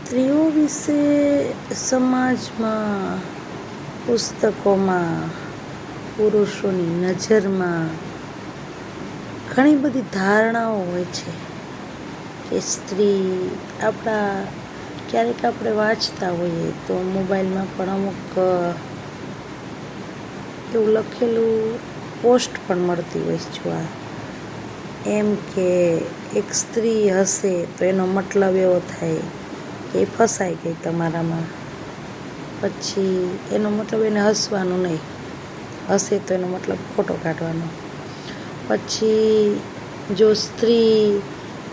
સ્ત્રીઓ વિશે સમાજમાં, પુસ્તકોમાં, પુરુષોની નજરમાં ઘણી બધી ધારણાઓ હોય છે કે સ્ત્રી ક્યારેક આપણે વાંચતા હોઈએ તો મોબાઈલમાં પણ અમુક એવું લખેલું પોસ્ટ પણ મળતી હોય છે. જોવા એમ કે એક સ્ત્રી હશે તો એનો મતલબ એવો થાય કે એ ફસાઈ ગઈ તમારામાં. પછી એનો મતલબ એને હસવાનું નહીં, હશે તો એનો મતલબ ખોટો કાઢવાનો. પછી જો સ્ત્રી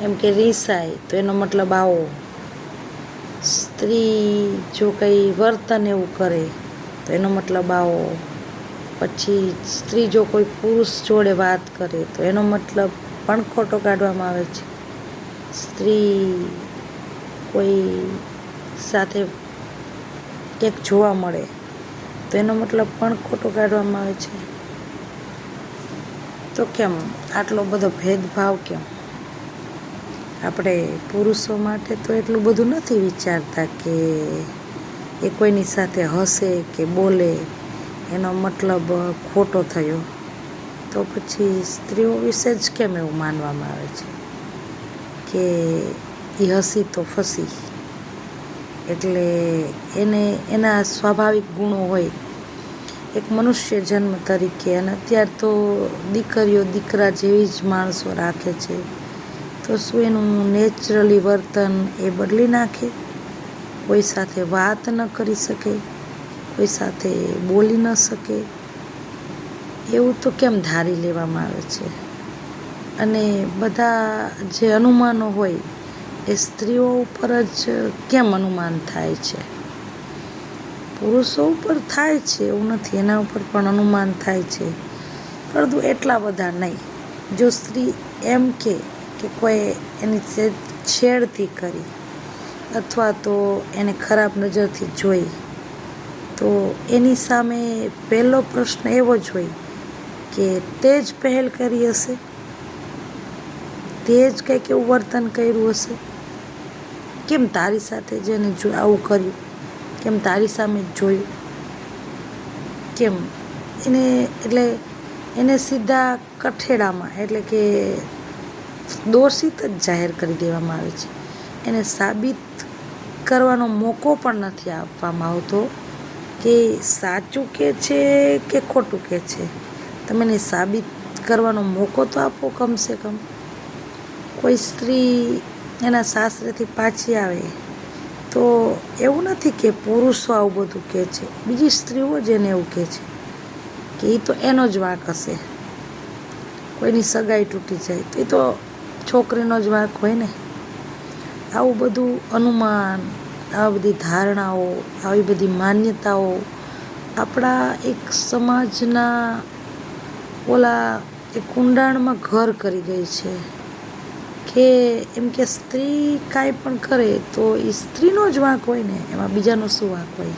એમ કે રીસાય તો એનો મતલબ આવો. સ્ત્રી જો કંઈ વર્તન એવું કરે તો એનો મતલબ આવો. પછી સ્ત્રી જો કોઈ પુરુષ જોડે વાત કરે તો એનો મતલબ પણ ખોટો કાઢવામાં આવે છે. સ્ત્રી કોઈ સાથે ક્યાંક જોવા મળે તો એનો મતલબ પણ ખોટો કાઢવામાં આવે છે. તો કેમ આટલો બધો ભેદભાવ કેમ? આપણે પુરુષો માટે તો એટલું બધું નથી વિચારતા કે એ કોઈની સાથે હસે કે બોલે એનો મતલબ ખોટો થયો. તો પછી સ્ત્રીઓ વિશે જ કેમ એવું માનવામાં આવે છે કે એ હસી તો ફસી, એટલે એના સ્વાભાવિક ગુણો હોય એક મનુષ્ય જન્મ તરીકે. અને અત્યાર તો દીકરીઓ દીકરા જેવી જ માણસો રાખે છે. તો શું એનું નેચરલી વર્તન એ બદલી નાખે? કોઈ સાથે વાત ન કરી શકે, કોઈ સાથે બોલી ન શકે, એવું તો કેમ ધારી લેવામાં આવે છે? અને બધા જે અનુમાનો હોય એ સ્ત્રીઓ ઉપર જ કેમ અનુમાન થાય છે? પુરુષો ઉપર થાય છે એવું નથી, એના ઉપર પણ અનુમાન થાય છે, પરંતુ એટલા બધા નહીં. જો સ્ત્રી એમ કે કોઈ એની છેડતી કરી અથવા તો એને ખરાબ નજરથી જોઈ તો એની સામે પહેલો પ્રશ્ન એવો જ હોય કે તે જ પહેલ કરી હશે, તે જ કંઈક એવું વર્તન કર્યું હશે. કેમ તારી સાથે જેને આવું કર્યું, કેમ તારી સામે જોયું? કેમ એને સીધા કઠેડામાં એટલે કે દોષિત જ જાહેર કરી દેવામાં આવે છે. એને સાબિત કરવાનો મોકો પણ નથી આપવામાં આવતો કે સાચું કહે છે કે ખોટું કહે છે. તમે એને સાબિત કરવાનો મોકો તો આપો કમસે કમ. કોઈ સ્ત્રી એના સાસરેથી પાછી આવે તો એવું નથી કે પુરુષો આવું બધું કહે છે, બીજી સ્ત્રીઓ જ એને એવું કહે છે કે એ તો એનો જ વાંક હશે. કોઈની સગાઈ તૂટી જાય તો એ તો છોકરીનો જ વાંક હોય ને. આવું બધું અનુમાન, આવી બધી ધારણાઓ, આવી બધી માન્યતાઓ આપણા એક સમાજના એક કુંડાણમાં ઘર કરી ગઈ છે કે એમ કે સ્ત્રી કાંઈ પણ કરે તો એ સ્ત્રીનો જ વાંક હોય ને, એમાં બીજાનો શું વાંક હોય?